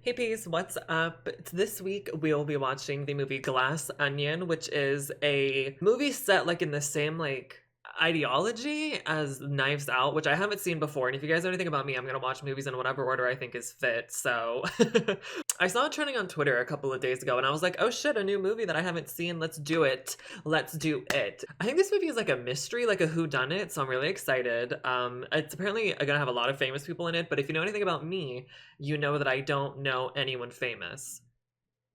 Hey peas, what's up? This week we'll be watching the movie Glass Onion, which is a movie set like in the same like ideology as Knives Out, which I haven't seen before. And if you guys know anything about me, I'm gonna watch movies in whatever order I think is fit. So I saw it trending on Twitter a couple of days ago and I was like, oh shit, a new movie that I haven't seen. Let's do it. Let's do it. I think this movie is like a mystery, like a whodunit, so I'm really excited. It's apparently gonna have a lot of famous people in it, but if you know anything about me, you know that I don't know anyone famous.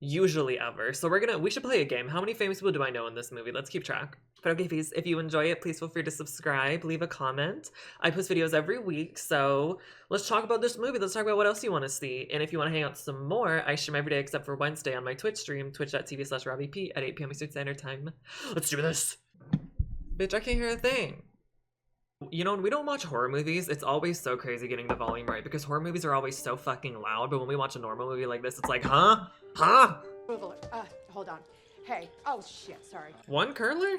Usually ever. So we should play a game. How many famous people do I know in this movie? Let's keep track. But okay, please, if you enjoy it, please feel free to subscribe, leave a comment. I post videos every week, so let's talk about this movie. Let's talk about what else you want to see. And if you want to hang out some more, I stream every day except for Wednesday on my Twitch stream, twitch.tv/RobbieP at 8 p.m. Eastern Standard Time. Let's do this. Bitch, I can't hear a thing. You know, when we don't watch horror movies, it's always so crazy getting the volume right because horror movies are always so fucking loud, but when we watch a normal movie like this, it's like, huh? Huh? Hold on. Hey. Oh, shit. Sorry. One curler?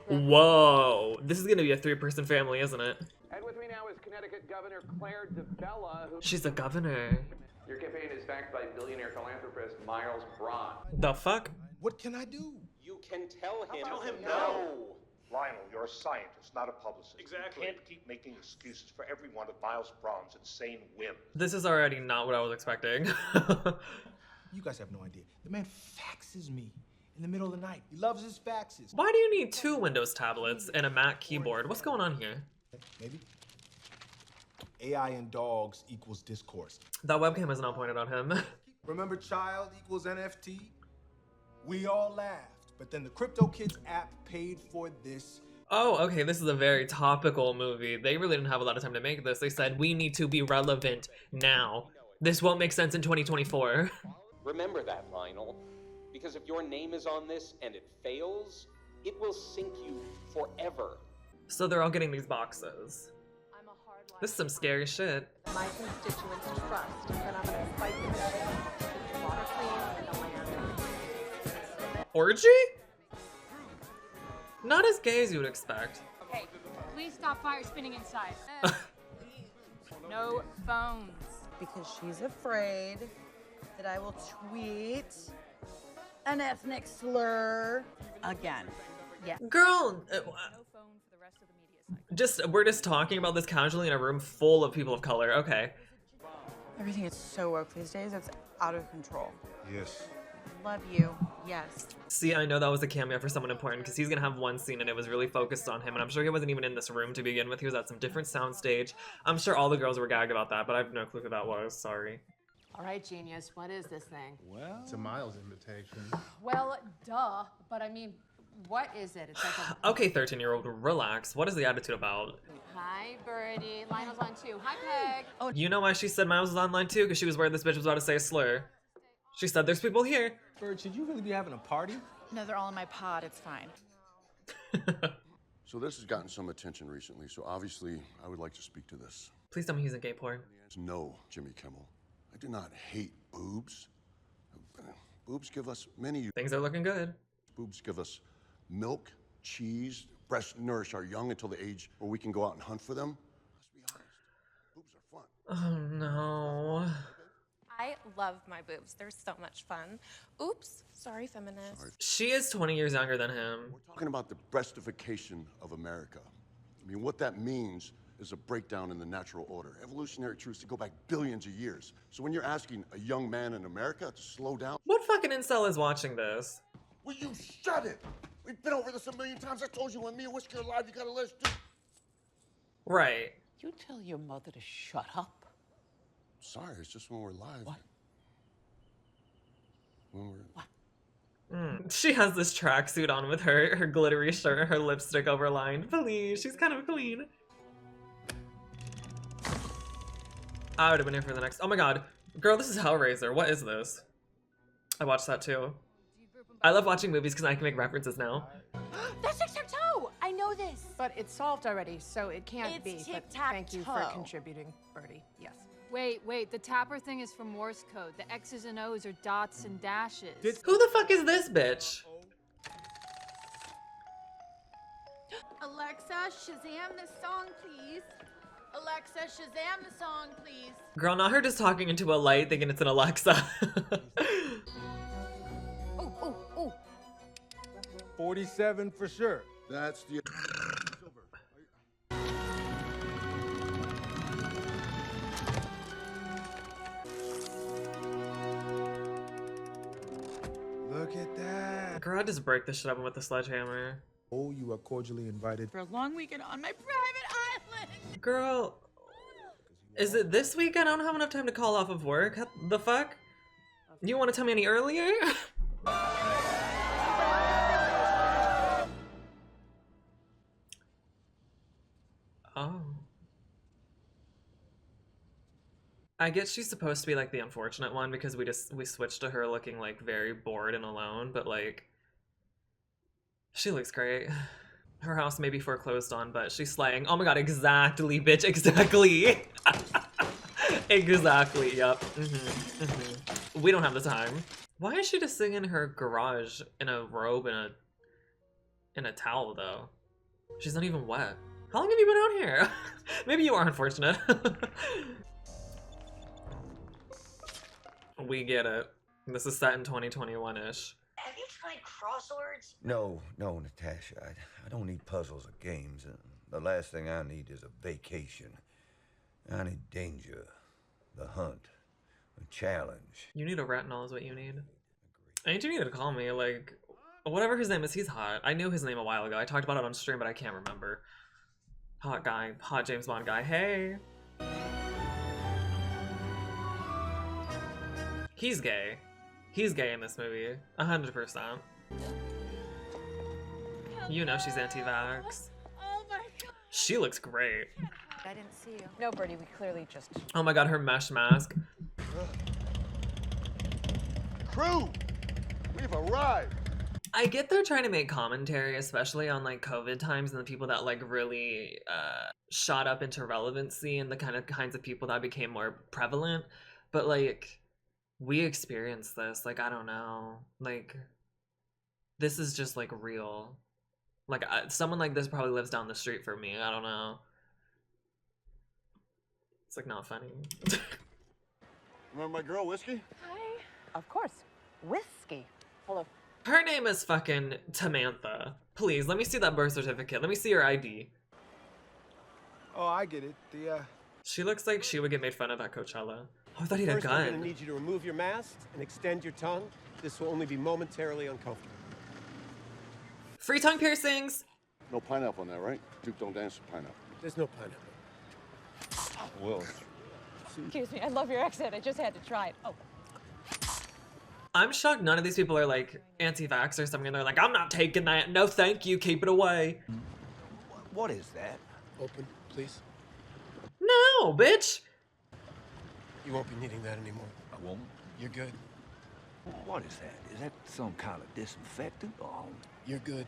Whoa. This is gonna be a three-person family, isn't it? And with me now is Connecticut Governor Claire DeBella, who... She's a governor. Your campaign is backed by billionaire philanthropist Miles Braun. The fuck? What can I do? You can tell him. Tell him no. Lionel, you're a scientist, not a publicist. Exactly. You can't keep making excuses for every one of Miles Braun's insane whims. This is already not what I was expecting. You guys have no idea. The man faxes me in the middle of the night. He loves his faxes. Why do you need two Windows tablets and a Mac keyboard? What's going on here? Maybe. AI and dogs equals discourse. That webcam is not pointed on him. Remember child equals NFT? We all laughed, but then the CryptoKids app paid for this. Oh, okay, this is a very topical movie. They really didn't have a lot of time to make this. They said, we need to be relevant now. This won't make sense in 2024. Remember that, Lionel. Because if your name is on this and it fails, it will sink you forever. So they're all getting these boxes. This is some scary shit. My constituents trust that I'm going to fight the system, keep the water clean and the land. Orgy? Not as gay as you would expect. Hey, please stop fire spinning inside. No phones. Because she's afraid that I will tweet an ethnic slur again. Yeah. Girl, No phone for the rest of the media cycle. we're just talking about this casually in a room full of people of color. Okay. Everything is so woke these days, it's out of control. Yes. Love you. Yes. See, I know that was a cameo for someone important because he's gonna have one scene and it was really focused on him, and I'm sure he wasn't even in this room to begin with. He was at some different soundstage. I'm sure all the girls were gagged about that, but I have no clue who that was. Sorry. All right, genius. What is this thing? Well, it's a Miles invitation. Well, duh. But I mean, what is it? It's like a... Okay, 13-year-old, relax. What is the attitude about? Hi, Birdie. Lionel's on too. Hi, Peg. You know why she said Miles was online too? Because she was worried this bitch was about to say a slur. She said there's people here. Bird, should you really be having a party? No, they're all in my pod, it's fine. So this has gotten some attention recently, so obviously I would like to speak to this. Please tell me he's in gay porn. No, Jimmy Kimmel. I do not hate boobs. Boobs give us many. Things are looking good. Boobs give us milk, cheese, breasts nourish our young until the age where we can go out and hunt for them. Let's be honest. Boobs are fun. Oh no. I love my boobs. They're so much fun. Oops, sorry, feminist. Sorry. She is 20 years younger than him. We're talking about the breastification of America. I mean, what that means is a breakdown in the natural order. Evolutionary truths to go back billions of years. So when you're asking a young man in America to slow down, What fucking incel is watching this? will you shut it? We've been over this a million times. I told you when me and Whisker are alive, you gotta let us do. Right. You tell your mother to shut up. Sorry, it's just when we're live. What? When we're... She has this tracksuit on with her glittery shirt, her lipstick overlined. Please, she's kind of clean. I would have been here for the next. Oh my god. Girl, this is Hellraiser. What is this? I watched that too. I love watching movies because I can make references now. That's tic-tac-toe! I know this. But it's solved already, so it can't It's be. But tic-tac-toe. thank you for contributing, Birdie. Yes. Wait, the tapper thing is from Morse code. The X's and O's are dots and dashes. Who the fuck is this bitch? Alexa, Shazam this song, please. Alexa, Shazam the song, please. Girl, not her just talking into a light thinking it's an Alexa. Oh, 47 for sure. That's the. Look at that. Girl, I just break this shit open with the sledgehammer. Oh, you are cordially invited. For a long weekend on my private island. Girl, is it this weekend? I don't have enough time to call off of work. The fuck? You want to tell me any earlier? Oh. I guess she's supposed to be like the unfortunate one because we switched to her looking like very bored and alone, but like she looks great. Her house may be foreclosed on, but she's slaying. Oh my god, exactly, bitch, exactly. Exactly, yep. We don't have the time. Why is she just sitting in her garage in a robe and a towel though? She's not even wet. How long have you been out here? Maybe you are unfortunate. We get it. This is set in 2021-ish. Have you tried crosswords? No, Natasha. I don't need puzzles or games. The last thing I need is a vacation. I need danger, the hunt, a challenge. You need a retinol is what you need. I need you to call me, like, whatever his name is, he's hot. I knew his name a while ago. I talked about it on stream, but I can't remember. Hot guy, hot James Bond guy. Hey! He's gay. He's gay in this movie. 100%. You know she's anti-vax. Oh my god. She looks great. I didn't see you. No, Birdie, we clearly just... Oh my god, her mesh mask. Crew, we've arrived. I get they're trying to make commentary, especially on like COVID times and the people that like really shot up into relevancy and the kinds of people that became more prevalent. But like, we experienced this. Like, I don't know. Like, this is just like real. Like, someone like this probably lives down the street from me. I don't know. It's like not funny. Remember my girl, Whiskey? Hi. Of course. Whiskey. Hello. Her name is fucking Tamantha. Please, let me see that birth certificate. Let me see your ID. Oh, I get it. She looks like she would get made fun of at Coachella. Oh, I thought he had a First, I'm gun. gonna need you to remove your mask and extend your tongue. This will only be momentarily uncomfortable. Free tongue piercings! No pineapple on that, right? Duke don't dance with pineapple. There's no pineapple. Well. Excuse me, I love your accent. I just had to try it. Oh. I'm shocked none of these people are like anti-vax or something. They're like, I'm not taking that. No, thank you. Keep it away. What is that? Open, please. No, bitch. You won't be needing that anymore. I won't. You're good. What is that? Is that some kind of disinfectant? Oh. You're good.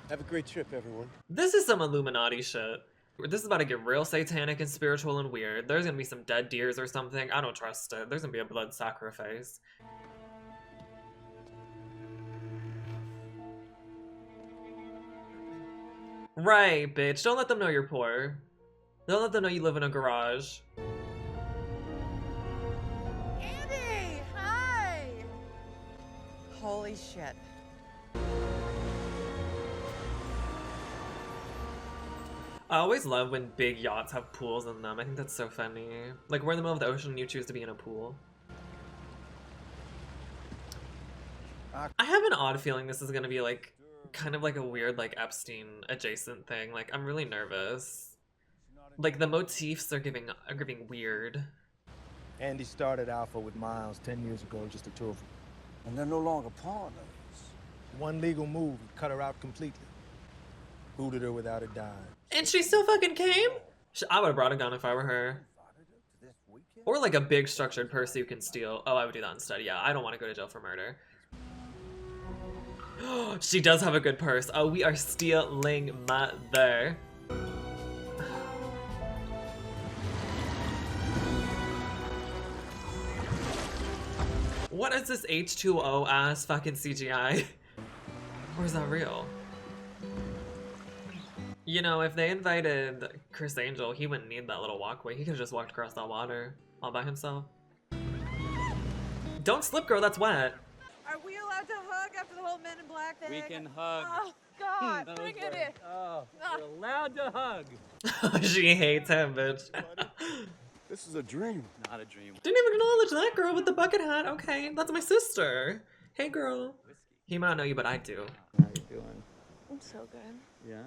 Have a great trip, everyone. This is some Illuminati shit. This is about to get real satanic and spiritual and weird. There's gonna be some dead deers or something. I don't trust it. There's gonna be a blood sacrifice. Right, bitch. Don't let them know you're poor. Don't let them know you live in a garage. Andy! Hi! Holy shit. I always love when big yachts have pools in them. I think that's so funny. Like, we're in the middle of the ocean and you choose to be in a pool. I have an odd feeling this is gonna be like, kind of like a weird like Epstein adjacent thing. Like, I'm really nervous. Like, the motifs are giving weird. Andy started Alpha with Miles 10 years ago, just the two of them. And they're no longer partners. One legal move, cut her out completely. Booted her without a dime. And she still fucking came? I would have brought a gun if I were her. Or like a big structured purse you can steal. Oh, I would do that instead. Yeah, I don't want to go to jail for murder. She does have a good purse. Oh, we are stealing mother. What is this H2O ass fucking CGI? Or is that real? You know, if they invited Chris Angel, he wouldn't need that little walkway. He could have just walked across that water all by himself. Don't slip, girl, that's wet. Are we allowed to hug after the whole Men in Black thing? We can hug. Oh, God, bring it in. Oh, we're allowed to hug. She hates him, bitch. This is a dream. Not a dream. Didn't even acknowledge that girl with the bucket hat. Okay, that's my sister. Hey, girl. He might not know you, but I do. How you doing? I'm so good. Yeah?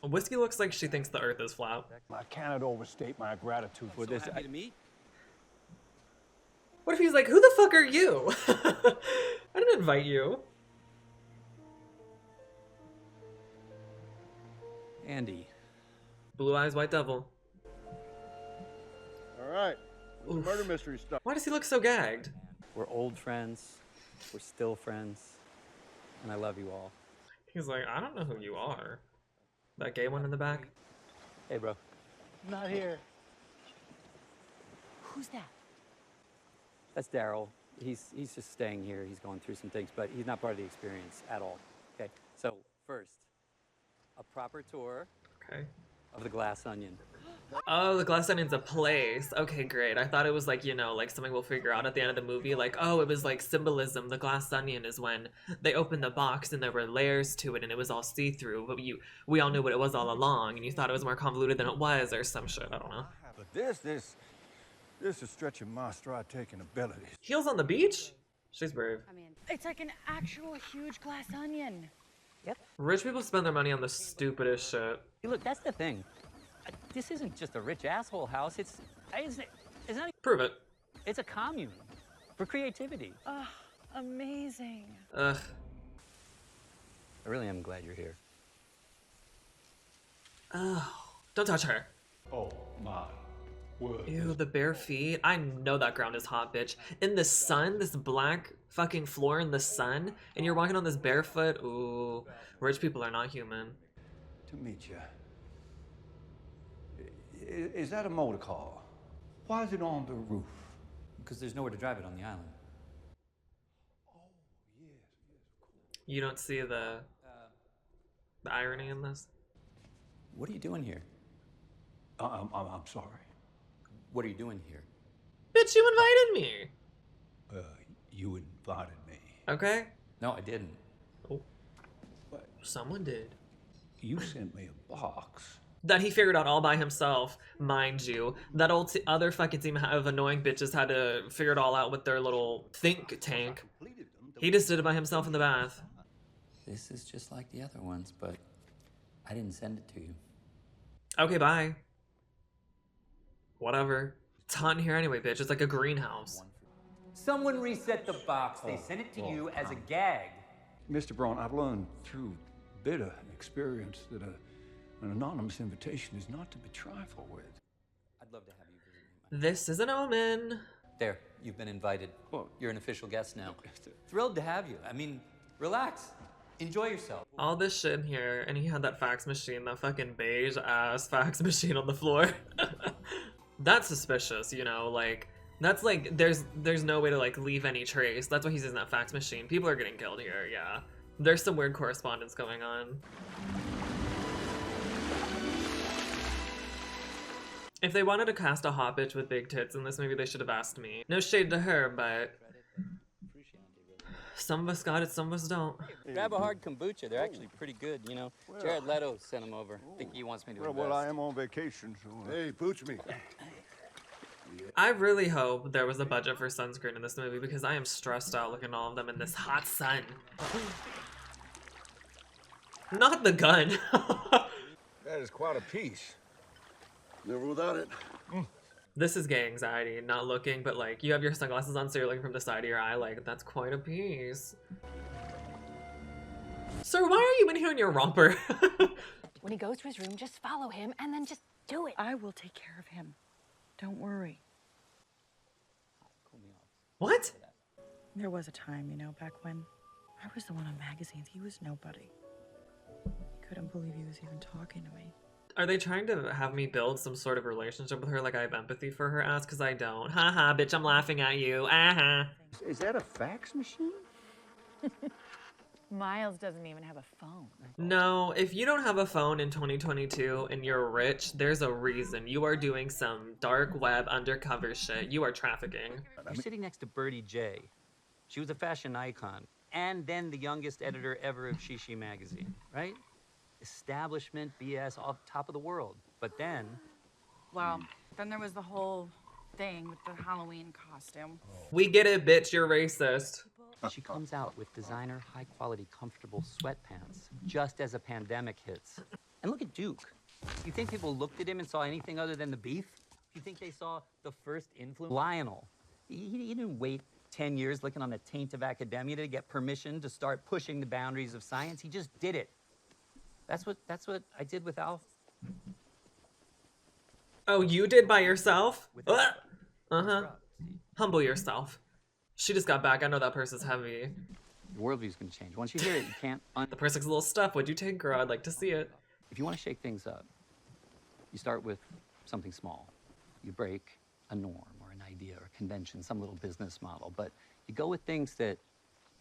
Whiskey looks like she thinks the earth is flat. I cannot overstate my gratitude for this. Happy to meet. What if he's like, who the fuck are you? I didn't invite you. Andy. Blue Eyes White Devil. All right. This murder mystery stuff. Why does he look so gagged? We're old friends. We're still friends. And I love you all. He's like, I don't know who you are. That gay one in the back? Hey, bro. Not here. Who's that? That's Daryl. He's just staying here. He's going through some things, but he's not part of the experience at all. Okay, so first, a proper tour Okay. of the Glass Onion. Oh, the Glass Onion's a place. Okay, great. I thought it was like, you know, like something we'll figure out at the end of the movie. Like, oh, it was like symbolism. The Glass Onion is when they opened the box and there were layers to it and it was all see-through. But we all knew what it was all along and you thought it was more convoluted than it was or some shit. I don't know. But this is stretching my stride-taking abilities. Heels on the beach? She's brave. It's like an actual huge glass onion. Yep. Rich people spend their money on the stupidest shit. Hey, look, that's the thing. This isn't just a rich asshole house. It's not. Prove it. It's a commune for creativity. Oh, amazing. Ugh. I really am glad you're here. Oh, don't touch her. Oh my word. Ew, the bare feet. I know that ground is hot, bitch. In the sun, this black fucking floor in the sun, and you're walking on this barefoot. Ooh, rich people are not human. To meet you. Is that a motor car? Why is it on the roof? Because there's nowhere to drive it on the island. You don't see the irony in this? What are you doing here? I'm sorry. What are you doing here? Bitch, you invited me. You invited me. Okay. No, I didn't. Oh. Someone did. You sent me a box. That he figured out all by himself, mind you. That other fucking team of annoying bitches had to figure it all out with their little think tank. He just did it by himself in the bath. This is just like the other ones, but I didn't send it to you. Okay, bye. Whatever. It's hot in here anyway, bitch. It's like a greenhouse. Someone reset the box. They sent it to you as a gag. Mr. Braun, I've learned through bitter experience that an anonymous invitation is not to be trifled with. I'd love to have you visit me. This is an omen. There, you've been invited. Well, you're an official guest now. Thrilled to have you. I mean, relax. Enjoy yourself. All this shit in here, and he had that fax machine, that fucking beige ass fax machine on the floor. That's suspicious, you know, like, that's like, there's no way to like leave any trace. That's why he's using that fax machine. People are getting killed here, yeah. There's some weird correspondence going on. If they wanted to cast a hot bitch with big tits in this movie, they should have asked me. No shade to her, but some of us got it, some of us don't. Grab a hard kombucha. They're actually pretty good, you know. Jared Leto sent them over. I think he wants me to invest. Well, I am on vacation, so... Hey, pooch me. I really hope there was a budget for sunscreen in this movie because I am stressed out looking at all of them in this hot sun. Not the gun. That is quite a piece. Never without it. This is gay anxiety, not looking, but like you have your sunglasses on so you're looking from the side of your eye, like that's quite a piece. Sir, why are you in here in your romper? When he goes to his room, just follow him and then just do it. I will take care of him. Don't worry. What? There was a time, you know, back when I was the one on magazines. He was nobody. Couldn't believe he was even talking to me. Are they trying to have me build some sort of relationship with her, like I have empathy for her ass? Because I don't. Haha, bitch, I'm laughing at you. Aha. Is that a fax machine? Miles doesn't even have a phone. No, if you don't have a phone in 2022 and you're rich, there's a reason. You are doing some dark web undercover shit. You are trafficking. You're sitting next to Birdie J. She was a fashion icon, and then the youngest editor ever of Shishi magazine, right? Establishment, BS, off top of the world. But then... Well, then there was the whole thing with the Halloween costume. We get it, bitch, you're racist. She comes out with designer, high-quality, comfortable sweatpants just as a pandemic hits. And look at Duke. You think people looked at him and saw anything other than the beef? You think they saw the first influence? Lionel. He didn't wait 10 years looking on the taint of academia to get permission to start pushing the boundaries of science. He just did it. That's what I did with Alf. Oh, you did by yourself? Uh-huh. Humble yourself. She just got back. I know that purse is heavy. Your worldview's gonna change. Once you hear it, you can't... The purse looks a little stuffed. What'd you take, girl? I'd like to see it. If you want to shake things up, you start with something small. You break a norm or an idea or a convention, some little business model, but you go with things that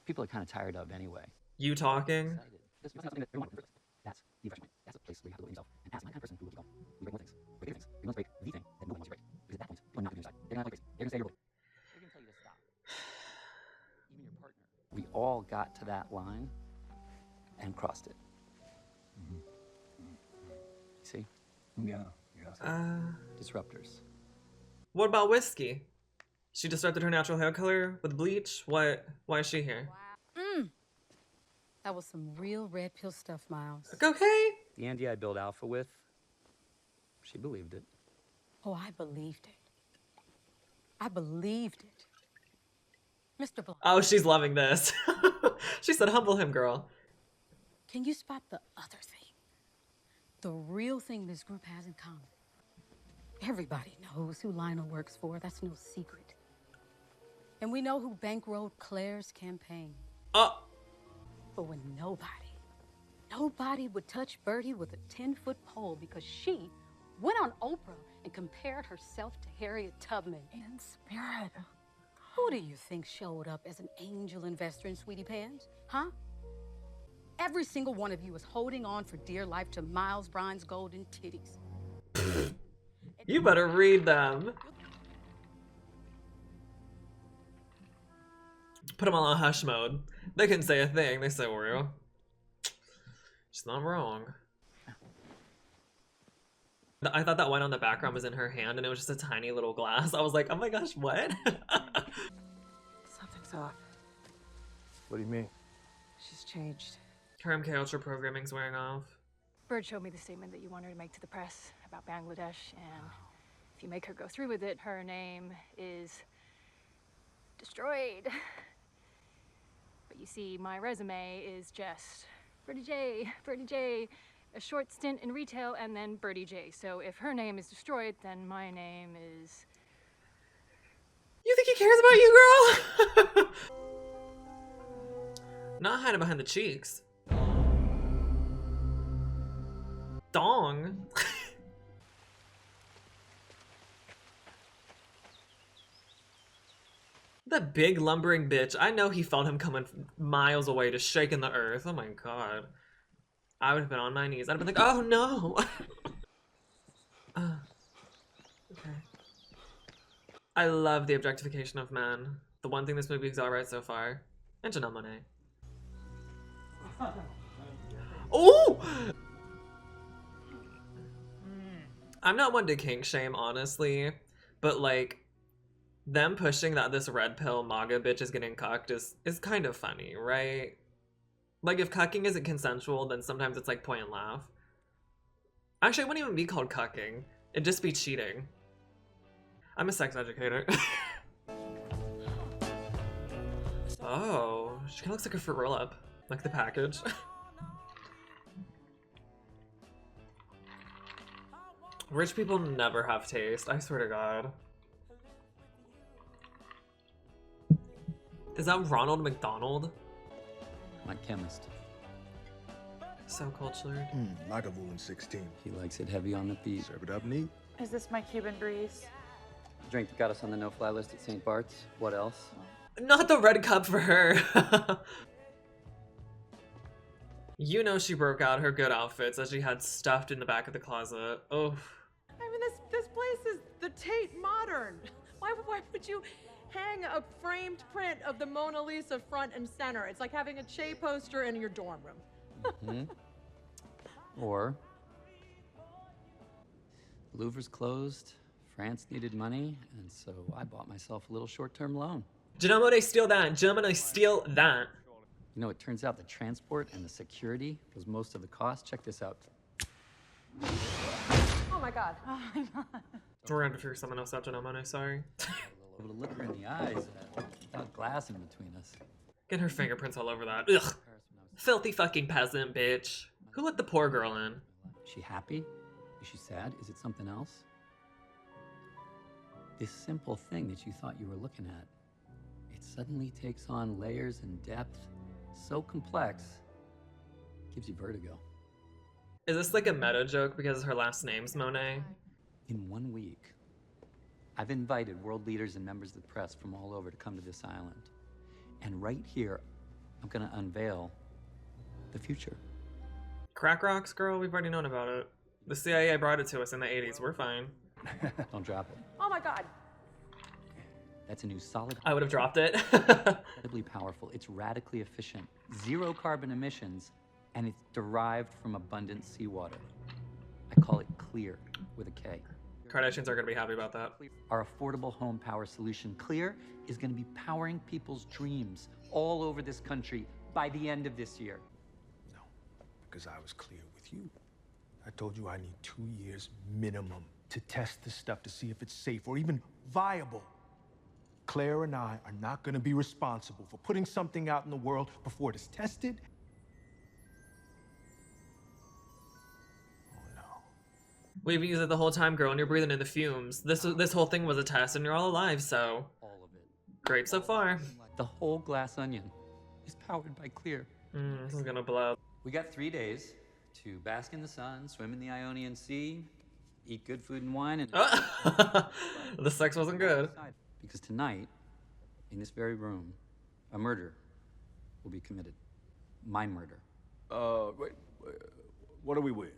people are kind of tired of anyway. You talking? That's the refreshment. That's a place where you have to look at yourself and ask, am I the kind of person who will keep going? We break more things. Break bigger things. You're going to break the thing that nobody wants to break. Because at that point, people are not going to decide. They're going to like they're going to say you're bully. They're going to tell you to stop. Even your partner. We all got to that line and crossed it. See? Yeah. Disruptors. What about Whiskey? She disrupted her natural hair color with bleach? What? Why is she here? That was some real red pill stuff, Miles. Okay. The Andy I built Alpha with, she believed it. Oh, I believed it. I believed it. Mr. Blunt. Oh, she's loving this. She said, humble him, girl. Can you spot the other thing? The real thing this group has in common. Everybody knows who Lionel works for. That's no secret. And we know who bankrolled Claire's campaign. But when nobody would touch Birdie with a 10-foot pole because she went on Oprah and compared herself to Harriet Tubman. In spirit. Who do you think showed up as an angel investor in Sweetie Pants? Huh? Every single one of you is holding on for dear life to Miles Brine's golden titties. You better read them. Put them all on hush mode. They couldn't say a thing. They say Oreo. She's not wrong. I thought that wine on the background was in her hand and it was just a tiny little glass. I was like, oh my gosh, what? Something's off. What do you mean? She's changed. Her MK Ultra programming's wearing off. Bird showed me the statement that you want her to make to the press about Bangladesh, and if you make her go through with it, her name is destroyed. But you see, my resume is just Birdie J, a short stint in retail, and then Birdie J. So if her name is destroyed, then my name is... You think he cares about you, girl? Not hiding behind the cheeks. Dong. That big lumbering bitch. I know he felt him coming miles away, just shaking the earth. Oh my god. I would have been on my knees. I'd have been like, oh no. Okay. I love the objectification of men. The one thing this movie is alright so far. And Janelle Monáe. Oh! I'm not one to kink shame, honestly, but like, them pushing that this red pill MAGA bitch is getting cucked is kind of funny, right? Like, if cucking isn't consensual, then sometimes it's like point and laugh. Actually, it wouldn't even be called cucking. It'd just be cheating. I'm a sex educator. Oh, she kind of looks like a fruit roll-up. Like the package. Rich people never have taste, I swear to God. Is that Ronald McDonald? My chemist. So cultured. Lagavulin 16. He likes it heavy on the feet. Serve it up neat. Is this my Cuban breeze? The drink that got us on the no-fly list at St. Bart's. What else? Not the red cup for her. You know she broke out her good outfits that she had stuffed in the back of the closet. Oh. I mean, this place is the Tate Modern. Why would you hang a framed print of the Mona Lisa front and center? It's like having a Che poster in your dorm room. Or Louvre's closed, France needed money, and so I bought myself a little short-term loan. Janelle Monáe, steal that. Janelle Monáe, steal that. You know, it turns out the transport and the security was most of the cost. Check this out. Oh my God. Oh my God. We're gonna figure someone else out, Janelle Monáe, sorry. A little liquor in the eyes, without glass in between us. Get her fingerprints all over that. Ugh. Filthy fucking peasant, bitch. Who let the poor girl in? Is she happy? Is she sad? Is it something else? This simple thing that you thought you were looking at, it suddenly takes on layers and depth so complex, gives you vertigo. Is this like a meta joke because her last name's Monáe? In 1 week, I've invited world leaders and members of the press from all over to come to this island. And right here, I'm gonna unveil the future. Crack rocks, girl, we've already known about it. The CIA brought it to us in the 80s, we're fine. Don't drop it. Oh my God. That's a new solid. I would have dropped it. Incredibly powerful. It's radically efficient. 0 carbon emissions, and it's derived from abundant seawater. I call it Clear with a K. Kardashians are gonna be happy about that. Our affordable home power solution, Clear, is gonna be powering people's dreams all over this country by the end of this year. No, because I was clear with you. I told you I need 2 years minimum to test this stuff to see if it's safe or even viable. Claire and I are not going to be responsible for putting something out in the world before it is tested. Oh no. We've used it the whole time, girl, and you're breathing in the fumes. This whole thing was a test, and you're all alive, so. All of it. Great so far. The whole glass onion is powered by Clear. This is gonna blow. We got 3 days to bask in the sun, swim in the Ionian Sea, eat good food and wine, and the sex wasn't good. Because tonight, in this very room, a murder will be committed. My murder. Wait, what are we with?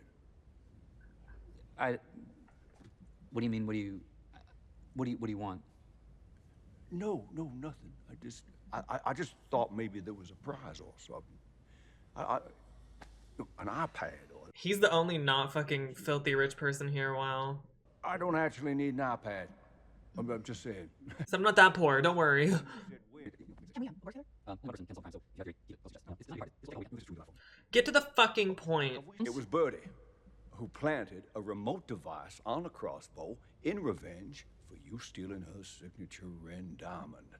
What do you mean? What do you want? No, nothing. I just thought maybe there was a prize or something. An iPad or. He's the only not fucking filthy rich person here, wow. I don't actually need an iPad. I'm just saying. So I'm not that poor, don't worry. Get to the fucking point. It was Birdie who planted a remote device on a crossbow in revenge for you stealing her signature Ren diamond.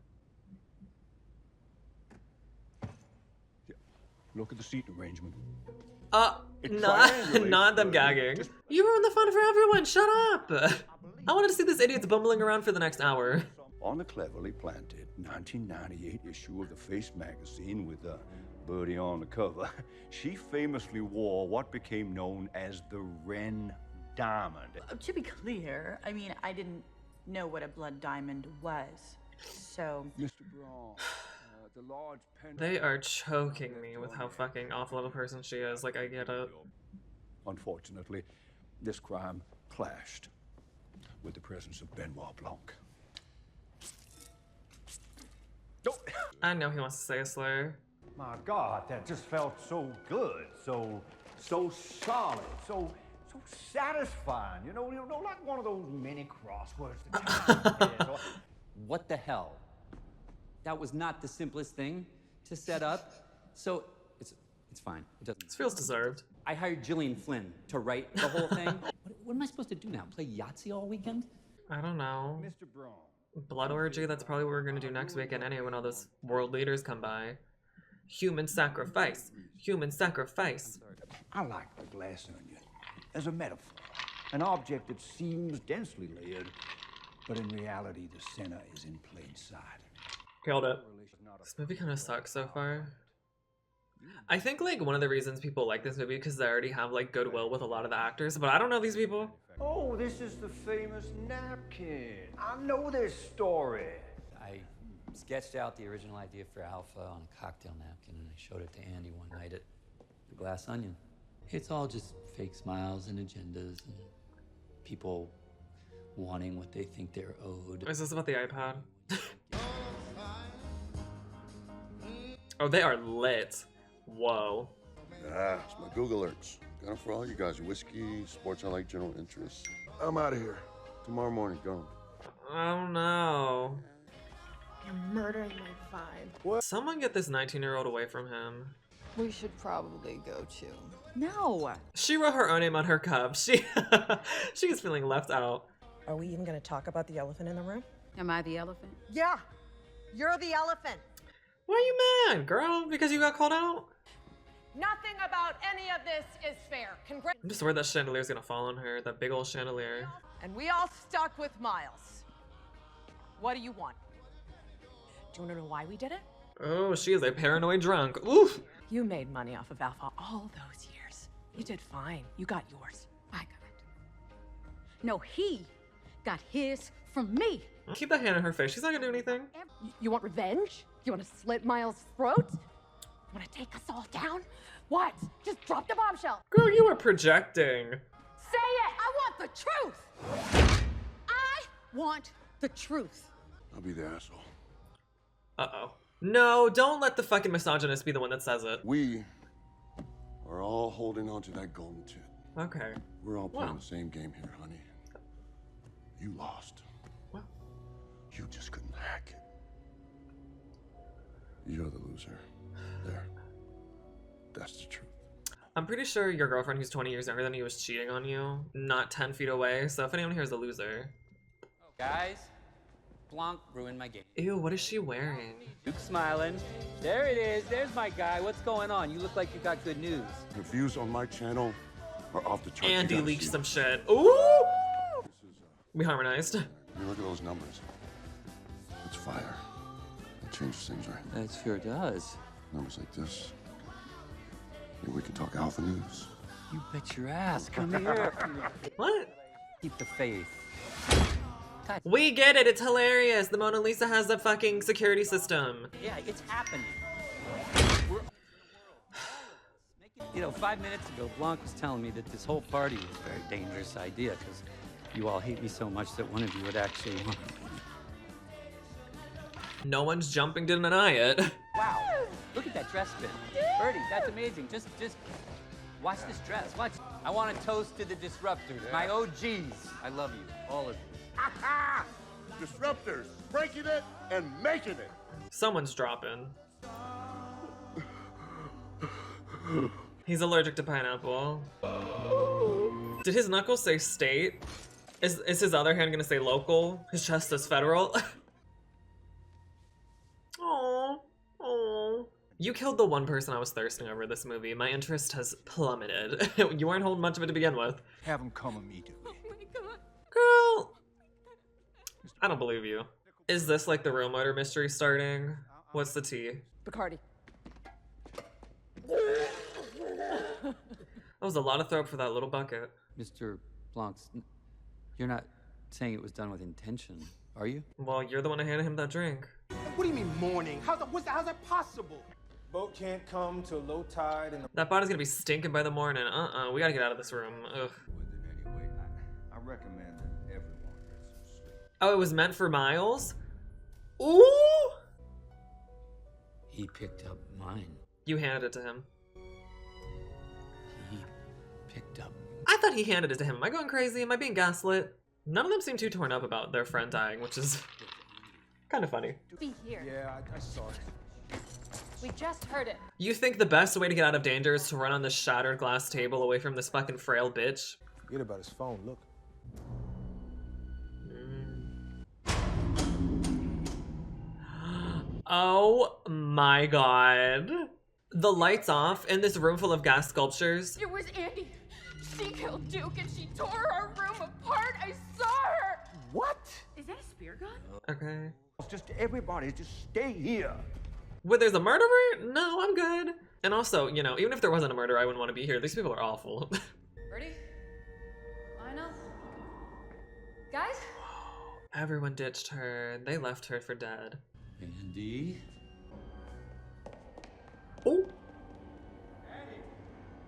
Yeah. Look at the seat arrangement. Not them gagging. You ruined the fun for everyone, shut up! I wanted to see this idiot's bumbling around for the next hour. On the cleverly planted 1998 issue of the Face magazine with Birdie on the cover, she famously wore what became known as the Ren diamond. To be clear, I mean, I didn't know what a blood diamond was, so... Mr. Braun, the large They are choking me with how fucking awful of a person she is, like I get it. Unfortunately, this crime clashed with the presence of Benoit Blanc. I know he wants to say a slur. My God, that just felt so good, so solid, so satisfying. You know, like one of those mini crosswords. What the hell? That was not the simplest thing to set up. So it's fine. It doesn't. This feels deserved. I hired Gillian Flynn to write the whole thing. What am I supposed to do now? Play Yahtzee all weekend? I don't know. Mr. Braun. Blood orgy, that's probably what we're gonna do next weekend anyway when all those world leaders come by. Human sacrifice. Human sacrifice. I like the glass onion as a metaphor. An object that seems densely layered, but in reality the center is in plain sight. Killed it. This movie kind of sucks so far. I think like one of the reasons people like this movie because they already have like goodwill with a lot of the actors, but I don't know these people. Oh, this is the famous napkin. I know this story. I sketched out the original idea for Alpha on a cocktail napkin and I showed it to Andy one night at The Glass Onion. It's all just fake smiles and agendas and people wanting what they think they're owed. Is this about the iPad? Oh, they are lit. Whoa. Ah, it's my Google alerts. Got 'em for all you guys. Whiskey, sports I like, general interests. I'm out of here. Tomorrow morning, go. Oh no. You're murdering my vibe. What? Someone get this 19-year-old away from him. We should probably go too. No. She wrote her own name on her cup. She is feeling left out. Are we even gonna talk about the elephant in the room? Am I the elephant? Yeah, you're the elephant. Why are you mad, girl? Because you got called out? Nothing about any of this is fair. I'm just worried that chandelier's gonna fall on her. That big old chandelier. And we all stuck with Miles. What do you want? Do you want to know why we did it? Oh, she is a paranoid drunk. Oof. You made money off of Alpha all those years. You did fine. You got yours. I got it. No, he got his from me. Keep that hand in her face. She's not gonna do anything. You want revenge? You want to slit Miles' throat? You want to take us all down? What? Just drop the bombshell. Girl, you are projecting. Say it! I want the truth! I want the truth. I'll be the asshole. Uh-oh. No, don't let the fucking misogynist be the one that says it. We are all holding on to that golden tit. Okay. We're all playing Wow. the same game here, honey. You lost. Wow. You just couldn't hack it. You're the loser. There. That's the truth. I'm pretty sure your girlfriend who's 20 years younger than you was cheating on you, not 10 feet away, so if anyone here is a loser. Guys, Blanc ruined my game. Ew, what is she wearing? Duke's smiling. There it is. There's my guy. What's going on? You look like you got good news. The views on my channel are off the charts. Andy You gotta leaked see some it. shit. Ooh! We harmonized. I mean, look at those numbers. It's fire. It changes things, right? That sure does. Numbers like this. Maybe we can talk Alpha News. You bet your ass. Come here. What? Keep the faith. We get it. It's hilarious. The Mona Lisa has a fucking security system. Yeah, it's happening. You know, 5 minutes ago, Blanc was telling me that this whole party is a very dangerous idea because you all hate me so much that one of you would actually want to. No one's jumping to deny it. Wow, look at that dress spin. Birdie, that's amazing. Just watch this dress. Watch. I want to toast to the disruptors, my OGs. I love you, all of you. Disruptors, breaking it and making it. Someone's dropping. He's allergic to pineapple. Did his knuckles say state? Is his other hand gonna say local? His chest is federal? Oh, oh. You killed the one person I was thirsting over this movie. My interest has plummeted. You weren't holding much of it to begin with. Have him come immediately. Oh my god. Girl! I don't believe you. Is this like the real murder mystery starting? What's the tea? Bacardi. That was a lot of throw up for that little bucket. Mr. Blanc, you're not saying it was done with intention, are you? Well, you're the one who handed him that drink. What do you mean morning? How's that possible? Boat can't come till low tide and That body's gonna be stinking by the morning. We gotta get out of this room. Ugh. Anyway, I recommend that everyone gets some sleep. Oh, it was meant for Miles? Ooh! He picked up mine. You handed it to him. He picked up. I thought he handed it to him. Am I going crazy? Am I being gaslit? None of them seem too torn up about their friend dying, which is kind of funny. Be here. Yeah, I saw it. We just heard it. You think the best way to get out of danger is to run on this shattered glass table away from this fucking frail bitch? Forget about his phone, look. Oh my god. The lights off in this room full of gas sculptures. It was Andy. She killed Duke and she tore our room apart. I saw her. What? Is that a spear gun? Okay. Just everybody, just stay here. Where there's a murderer? No, I'm good. And also, you know, even if there wasn't a murderer, I wouldn't want to be here. These people are awful. Birdie? Lionel? Guys? Everyone ditched her. They left her for dead. Andy? Oh.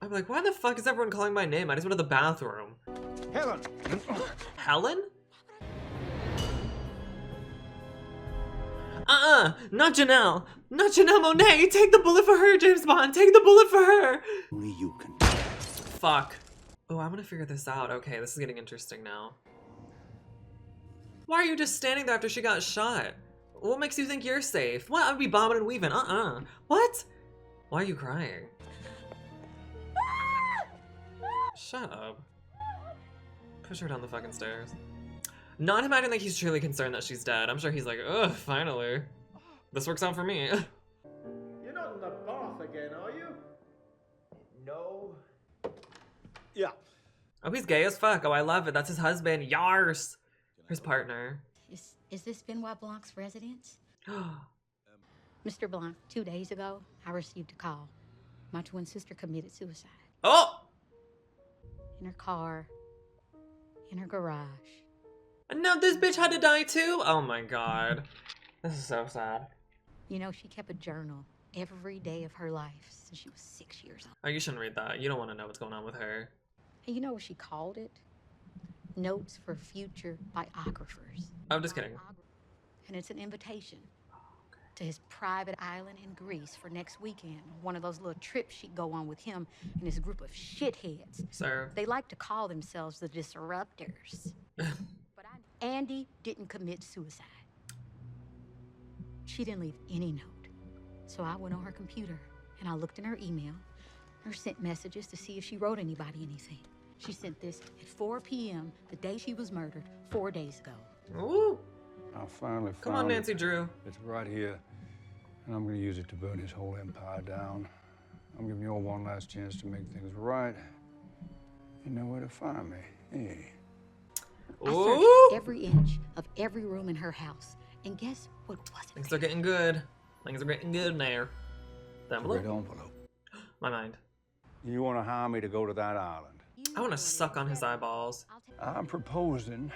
I'm like, why the fuck is everyone calling my name? I just went to the bathroom. Helen! Helen? Not Janelle. Not Janelle Monáe. Take the bullet for her, James Bond. Take the bullet for her. Only you can. Fuck. Oh, I'm gonna figure this out. Okay, this is getting interesting now. Why are you just standing there after she got shot? What makes you think you're safe? What? I'd be bobbing and weaving. What? Why are you crying? Shut up. Push her down the fucking stairs. Not imagining like he's truly concerned that she's dead. I'm sure he's like, ugh, finally. This works out for me. You're not in the bath again, are you? No. Yeah. Oh, he's gay as fuck. Oh, I love it. That's his husband. Yars. His partner. Is this Benoit Blanc's residence? Mr. Blanc, 2 days ago, I received a call. My twin sister committed suicide. Oh! In her car. In her garage. And now this bitch had to die too? Oh my god. This is so sad. You know, she kept a journal every day of her life since she was 6 years old. Oh, you shouldn't read that. You don't want to know what's going on with her. And you know what she called it? Notes for future biographers. I'm just kidding. And it's an invitation to his private island in Greece for next weekend. One of those little trips she'd go on with him and his group of shitheads. Sir. They like to call themselves the Disruptors. Andy didn't commit suicide. She didn't leave any note. So I went on her computer and I looked in her email or sent messages to see if she wrote anybody anything. She sent this at 4 p.m. the day she was murdered 4 days ago. Ooh. I finally found Come on, Nancy Drew. It's right here. And I'm going to use it to burn his whole empire down. I'm giving you all one last chance to make things right. You know where to find me. Hey. I searched every inch of every room in her house. And guess what wasn't Things are getting good. Things are getting good in there. The envelope? Red envelope. My mind. You want to hire me to go to that island? I want to suck on his eyeballs. I'm proposing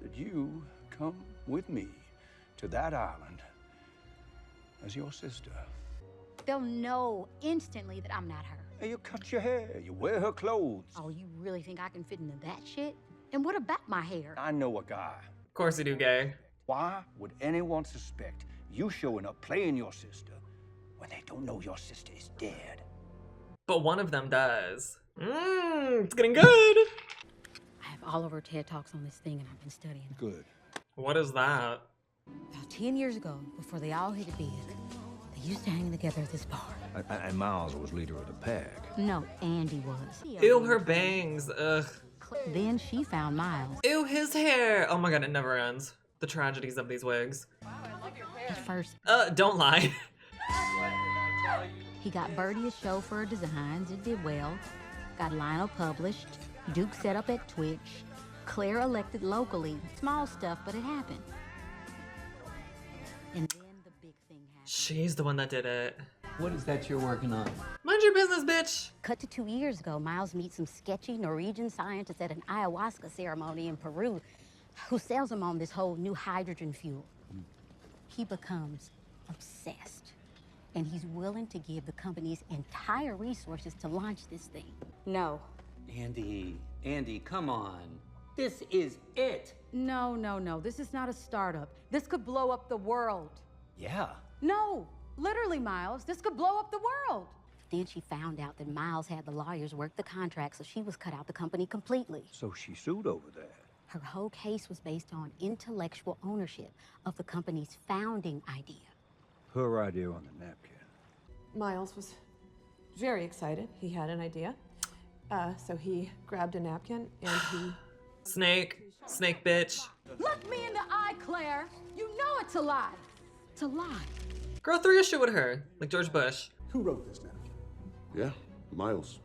that you come with me to that island as your sister. They'll know instantly that I'm not her. Hey, you cut your hair, you wear her clothes. Oh, you really think I can fit into that shit? And what about my hair? I know a guy. Of course you do, gay. Why would anyone suspect you showing up playing your sister when they don't know your sister is dead? But one of them does. It's getting good. I have all of her TED Talks on this thing and I've been studying. Good. What is that? About 10 years ago, before they all hit it big, they used to hang together at this bar. And Miles was leader of the pack. No, Andy was. Ew, her bangs. Ugh. Then she found Miles. Ew, his hair. Oh my god, it never ends. The tragedies of these wigs. At first, don't lie. he got Birdie a show for her designs. It did well. Got Lionel published. Duke set up at Twitch. Claire elected locally. Small stuff, but it happened. And then the big thing happened. She's the one that did it. What is that you're working on? Mind your business, bitch. Cut to 2 years ago, Miles meets some sketchy Norwegian scientist at an ayahuasca ceremony in Peru who sells him on this whole new hydrogen fuel. He becomes obsessed, and he's willing to give the company's entire resources to launch this thing. No. Andy, come on. This is it. No. This is not a startup. This could blow up the world. Yeah. No, literally, Miles. This could blow up the world. Then she found out that Miles had the lawyers work the contract, so she was cut out the company completely. So she sued over that. Her whole case was based on intellectual ownership of the company's founding idea. Her idea on the napkin. Miles was very excited. He had an idea. So he grabbed a napkin and he... Snake bitch. Look me in the eye, Claire. You know it's a lie. It's a lie. Girl, threw your shit with her, like George Bush. Who wrote this napkin? Yeah, Miles.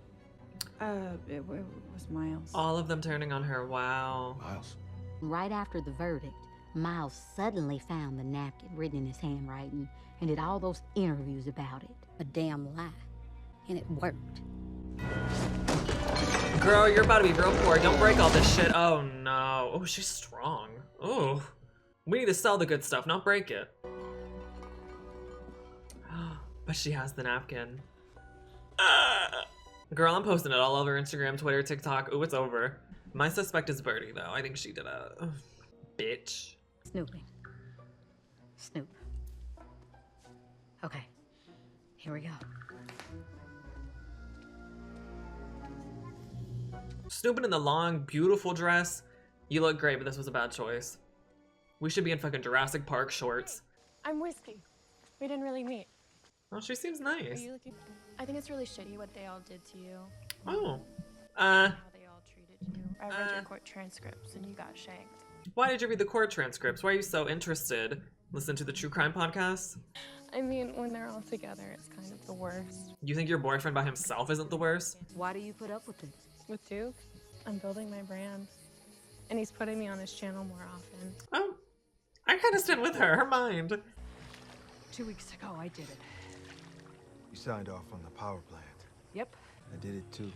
It was Miles. All of them turning on her, wow. Miles. Right after the verdict, Miles suddenly found the napkin written in his handwriting and did all those interviews about it. A damn lie. And it worked. Girl, you're about to be real poor. Don't break all this shit. Oh no. Oh, she's strong. Oh. We need to sell the good stuff, not break it. But she has the napkin. Girl, I'm posting it all over Instagram, Twitter, TikTok. Ooh, it's over. My suspect is Birdie, though. I think she did a bitch. Snooping. Snoop. Okay, here we go. Snooping in the long, beautiful dress. You look great, but this was a bad choice. We should be in fucking Jurassic Park shorts. I'm Whiskey. We didn't really meet. Oh, she seems Are nice. you looking? I think it's really shitty what they all did to you. Oh. How they all treated you. I read your court transcripts and you got shanked. Why did you read the court transcripts? Why are you so interested? Listen to the true crime podcast? I mean, when they're all together, it's kind of the worst. You think your boyfriend by himself isn't the worst? Why do you put up with it? With Duke, I'm building my brand. And he's putting me on his channel more often. Oh, I kind of stand with her. Her mind. 2 weeks ago, I did it. You signed off on the power plant. Yep. I did it too.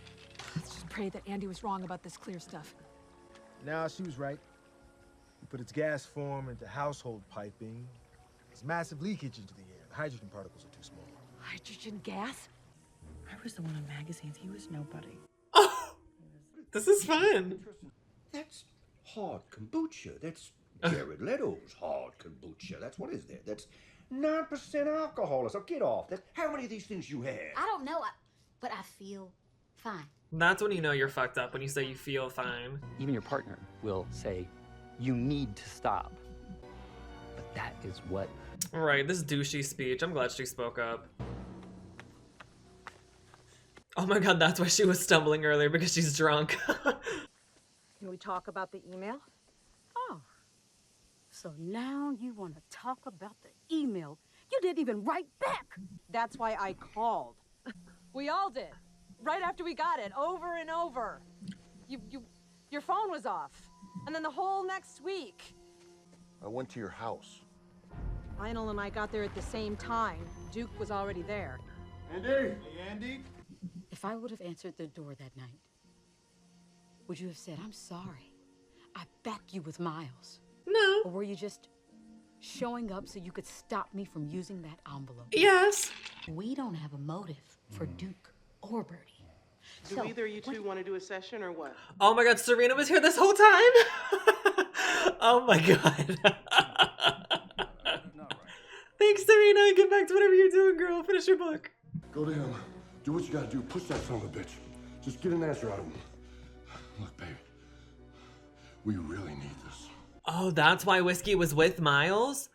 Let's just pray that Andy was wrong about this clear stuff. Nah, she was right. We put its gas form into household piping. There's massive leakage into the air. The hydrogen particles are too small. Hydrogen gas? I was the one on magazines. He was nobody. This is fun. That's hard kombucha. That's Jared Leto's hard kombucha. That's what is that? That's 9% alcohol. So get off. That's how many of these things you have? I don't know, but I feel fine. That's when you know you're fucked up, when you say you feel fine. Even your partner will say, you need to stop. But that is what... Right, this douchey speech. I'm glad she spoke up. Oh my god, that's why she was stumbling earlier, because she's drunk. Can we talk about the email? Oh. So now you want to talk about the email you didn't even write back. That's why I called. We all did. Right after we got it, over and over. Your phone was off. And then the whole next week. I went to your house. Lionel and I got there at the same time. Duke was already there. Andy? Hey, Andy? If I would have answered the door that night, would you have said, I'm sorry, I back you with Miles? No. Or were you just showing up so you could stop me from using that envelope? Yes. We don't have a motive for Duke or Birdie. Do either of you two want to do a session or what? Oh my god, Serena was here this whole time? Oh my god. Thanks, Serena. Get back to whatever you're doing, girl. Finish your book. Go to him. Do what you gotta do. Push that son of a bitch. Just get an answer out of him. Look, baby. We really need this. Oh, that's why Whiskey was with Miles?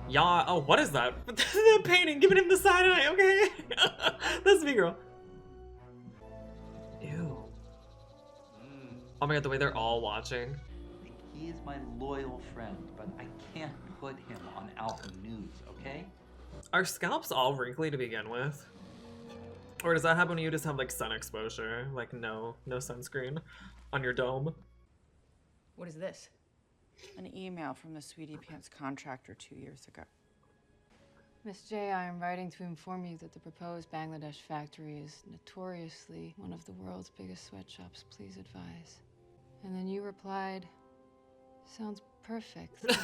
Yeah. Oh, what is that? The painting, giving him the side eye, okay? That's me, girl. Ew. Oh my god, the way they're all watching. He is my loyal friend, but I can't put him on Alpha News, okay? Are scalps all wrinkly to begin with? Or does that happen when you just have like sun exposure? Like no sunscreen on your dome? What is this? An email from the Sweetie Pants contractor 2 years ago. Miss J, I am writing to inform you that the proposed Bangladesh factory is notoriously one of the world's biggest sweatshops. Please advise. And then you replied, sounds perfect. With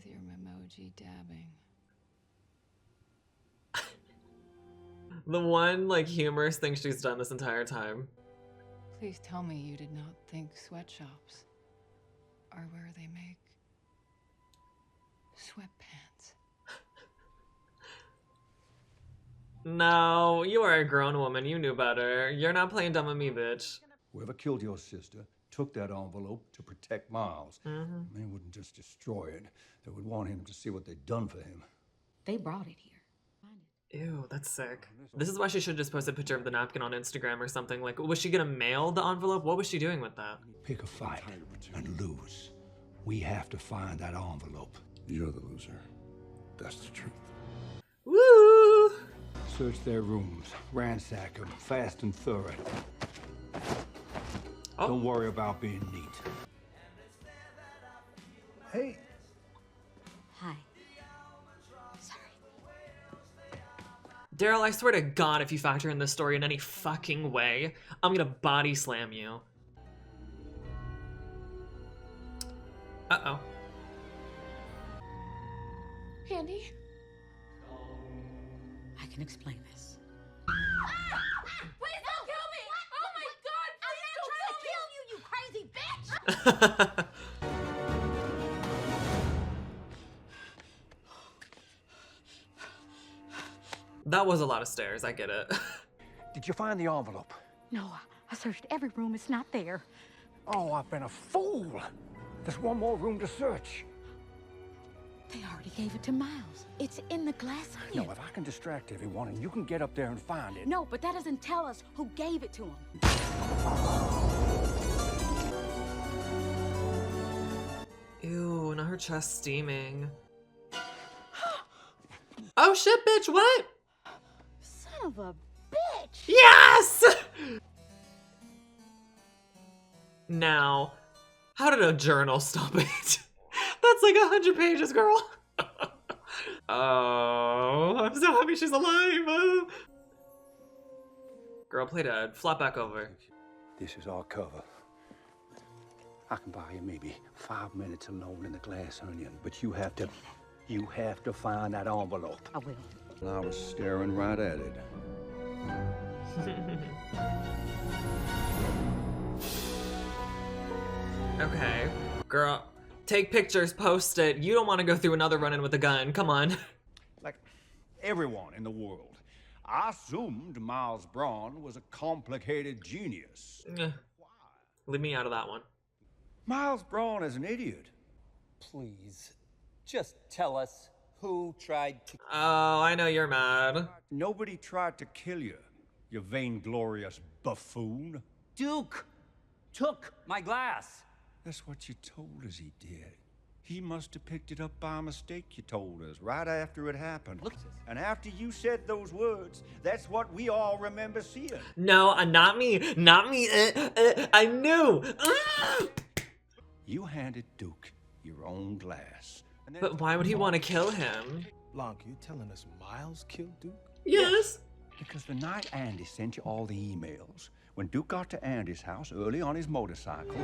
your emoji dabbing. The one like humorous thing she's done this entire time. Please tell me you did not think sweatshops are where they make sweatpants. No, you are a grown woman. You knew better. You're not playing dumb with me, bitch. Whoever killed your sister took that envelope to protect Miles. Mm-hmm. They wouldn't just destroy it. They would want him to see what they'd done for him. They brought it here. Ew, that's sick. This is why she should just post a picture of the napkin on Instagram or something. Like, was she gonna mail the envelope? What was she doing with that? Pick a fight and lose. We have to find that envelope. You're the loser. That's the truth. Woo! Search their rooms, ransack them, fast and thorough. Oh. Don't worry about being neat. Hey. Hi. Daryl, I swear to God, if you factor in this story in any fucking way, I'm gonna body slam you. Uh-oh. Andy? I can explain this. That was a lot of stairs, I get it. Did you find the envelope? No, I searched every room. It's not there. Oh, I've been a fool. There's one more room to search. They already gave it to Miles. It's in the glass onion. No, if I can distract everyone and you can get up there and find it. No, but that doesn't tell us who gave it to him. Ew, now her chest steaming. Oh shit, bitch, what? Son of a bitch! Yes! Now, how did a journal stop it? That's like 100 pages, girl. Oh, I'm so happy she's alive. Oh. Girl, play dead. Flop back over. This is our cover. I can buy you maybe 5 minutes alone in the glass onion, but you have to find that envelope. I will. And I was staring right at it. Okay. Girl, take pictures, post it. You don't want to go through another run-in with a gun. Come on. Like everyone in the world, I assumed Miles Braun was a complicated genius. Leave me out of that one. Miles Braun is an idiot. Please, just tell us who tried to... Oh, I know you're mad. Nobody tried to kill you, you vainglorious buffoon. Duke took my glass. That's what you told us he did. He must have picked it up by mistake, you told us, right after it happened. Look. And after you said those words, that's what we all remember seeing. No, not me. Not me. I knew. You handed Duke your own glass. And then But why would he want to kill him? Blanca, you telling us Miles killed Duke? Yes. Because the night Andy sent you all the emails, when Duke got to Andy's house early on his motorcycle,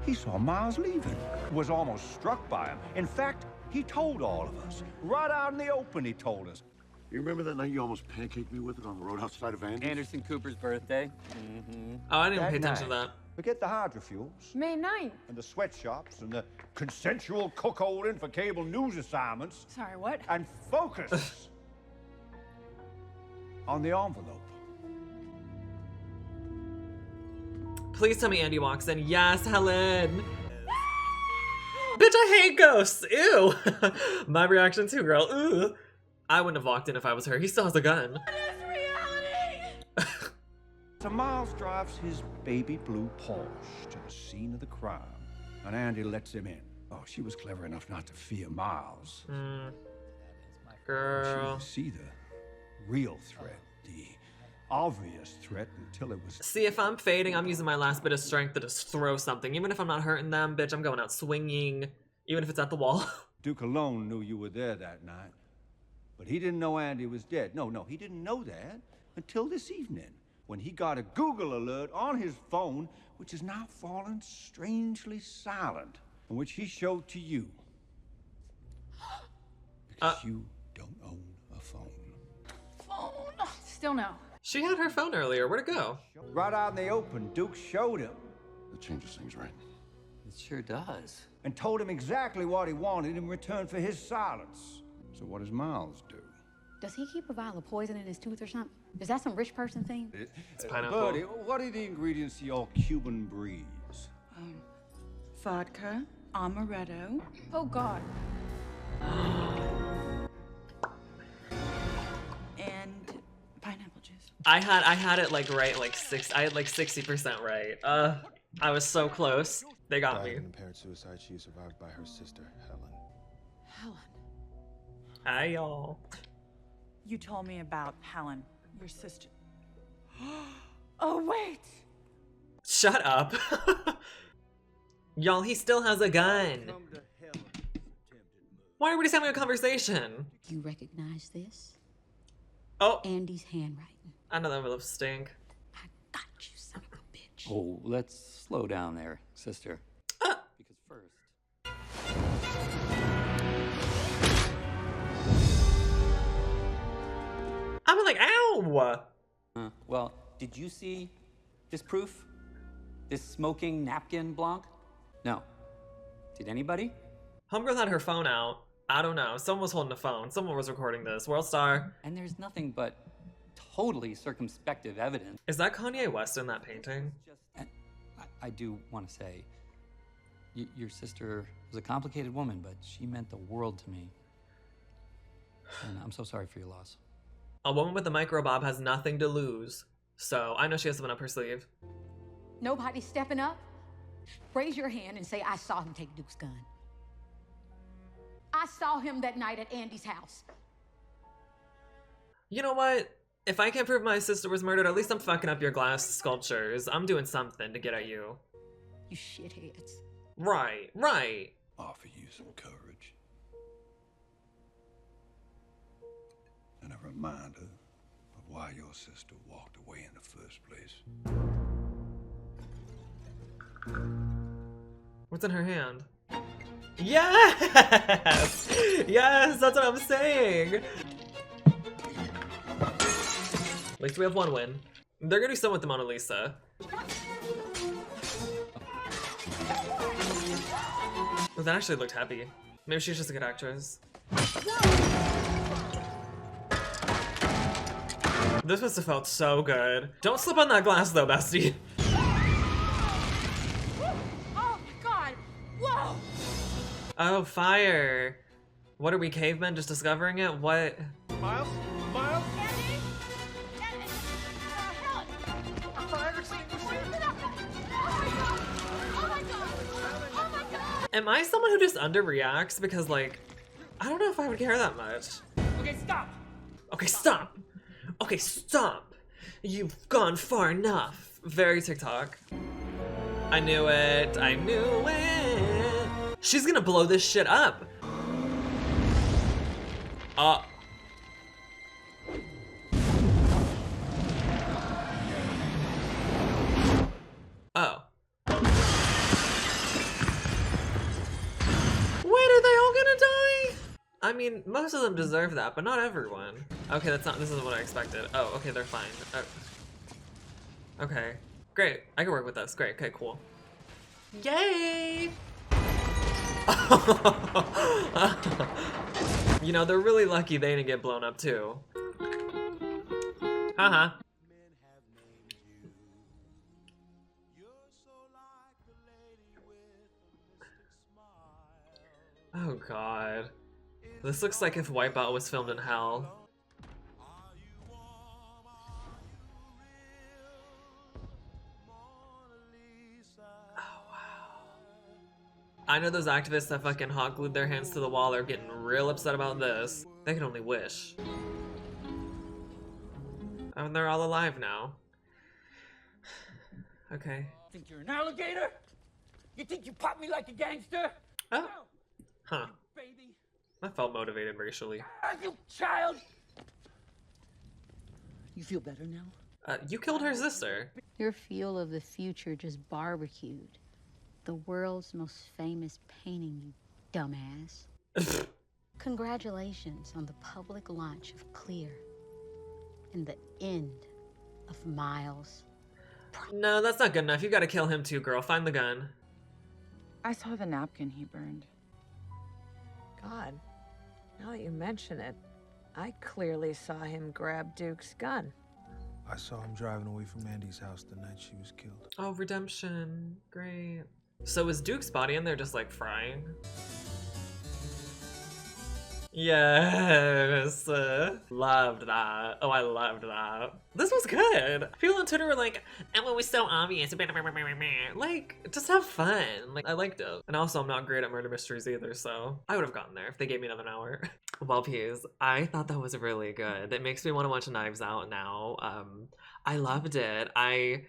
he saw Miles leaving. Was almost struck by him. In fact, he told all of us. Right out in the open, he told us. You remember that night you almost pancaked me with it on the road outside of Andy's? Anderson Cooper's birthday. Oh, I didn't pay attention to that. Forget the hydrofuels. May 9th. And the sweatshops and the consensual cuckolding for cable news assignments. Sorry, what? And focus on the envelope. Please tell me Andy walks in. Yes, Helen. Bitch, I hate ghosts. Ew. My reaction too, girl. Ew. I wouldn't have walked in if I was her. He still has a gun. What is reality? So Miles drives his baby blue Porsche to the scene of the crime, and Andy lets him in. Oh, she was clever enough not to fear Miles. Girl. She see the real threat, the obvious threat, until it was... See, if I'm fading, I'm using my last bit of strength to just throw something. Even if I'm not hurting them, bitch, I'm going out swinging. Even if it's at the wall. Duke alone knew you were there that night. But he didn't know Andy was dead. No, he didn't know that until this evening, when he got a Google alert on his phone, which is now fallen strangely silent, and which he showed to you. Because you don't own a phone. Phone. Still no. She had her phone earlier. Where'd it go? Right out in the open, Duke showed him. That changes things, right? It sure does. And told him exactly what he wanted in return for his silence. So what does Miles do? Does he keep a vial of poison in his tooth or something? Is that some rich person thing? It's pineapple. Buddy, what are the ingredients to your Cuban breeze? Vodka, amaretto. Oh, God. And pineapple juice. I had it like right, like I had like 60% right. I was so close. They got me. In apparent suicide, she is survived by her sister, Helen. Helen. Hi, y'all. You told me about Helen, your sister. Oh, wait! Shut up. Y'all, he still has a gun. Why are we just having a conversation? You recognize this? Oh. Andy's handwriting. I know that envelope stink. Got you, son of a bitch. Oh, let's slow down there, sister. Because first... I'm like, ow! Well, did you see this proof? This smoking napkin, Blanc? No, Did anybody? Homegirl had her phone out. I don't know. Someone was holding a phone. Someone was recording this. World Star. And there's nothing but totally circumspective evidence. Is that Kanye West in that painting? I do want to say, your sister was a complicated woman, but she meant the world to me. And I'm so sorry for your loss. A woman with a micro bob has nothing to lose. So I know she has something up her sleeve. Nobody stepping up? Raise your hand and say, I saw him take Duke's gun. I saw him that night at Andy's house. You know what? If I can't prove my sister was murdered, at least I'm fucking up your glass sculptures. I'm doing something to get at you. You shitheads. Right, right. Offer you some courage. And a reminder of why your sister walked away in the first place. What's in her hand? Yes! Yes, that's what I'm saying! At least we have one win. They're gonna do something with the Mona Lisa. Oh, that actually looked happy. Maybe she's just a good actress. This must have felt so good. Don't slip on that glass though, bestie. Oh my God! Whoa! Oh, fire. What are we, cavemen just discovering it? What? Miles? Miles? Am I someone who just underreacts? Because, like, I don't know if I would care that much. Okay, stop! Okay, stop! Okay, stop! You've gone far enough. Very TikTok. I knew it. I knew it. She's gonna blow this shit up. Oh. Wait, are they all gonna die? I mean, most of them deserve that, but not everyone. Okay, this isn't what I expected. Oh, okay, they're fine. Okay, great. I can work with this. Great, okay, cool. Yay! You know, they're really lucky they didn't get blown up too. Haha. Oh god. This looks like if Wipeout was filmed in hell. I know those activists that fucking hot glued their hands to the wall are getting real upset about this. They can only wish. Oh, and they're all alive now. Okay. Think you're an alligator? You think you pop me like a gangster? Oh. Huh. That felt motivated racially. You child! You feel better now? You killed her sister. Your feel of the future just barbecued. The world's most famous painting, you dumbass. Congratulations on the public launch of Clear and the end of Miles. No, that's not good enough. You gotta kill him too, girl. Find the gun. I saw the napkin he burned. God, now that you mention it, I clearly saw him grab Duke's gun. I saw him driving away from Andy's house the night she was killed. Oh, redemption. Great. So is Duke's body in there just like frying? Yes. Loved that. Oh, I loved that. This was good. People on Twitter were like, Emma was so obvious. Like, just have fun. Like, I liked it. And also, I'm not great at murder mysteries either, so I would have gotten there if they gave me another hour. Well, Peas, I thought that was really good. It makes me want to watch Knives Out now. I loved it. I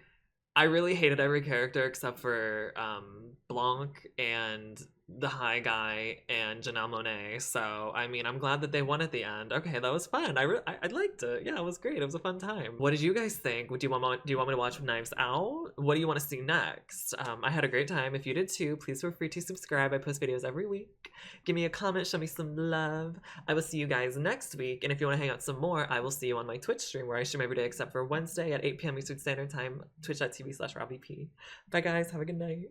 really hated every character except for Blanc and the High Guy and Janelle Monáe. So, I mean, I'm glad that they won at the end. Okay, that was fun. I liked it. Yeah, it was great. It was a fun time. What did you guys think? Do you want me to watch Knives Out? What do you want to see next? I had a great time. If you did too, please feel free to subscribe. I post videos every week. Give me a comment. Show me some love. I will see you guys next week. And if you want to hang out some more, I will see you on my Twitch stream where I stream every day except for Wednesday at 8 p.m. Eastern Standard Time. Twitch.tv/RobbyP. Bye guys. Have a good night.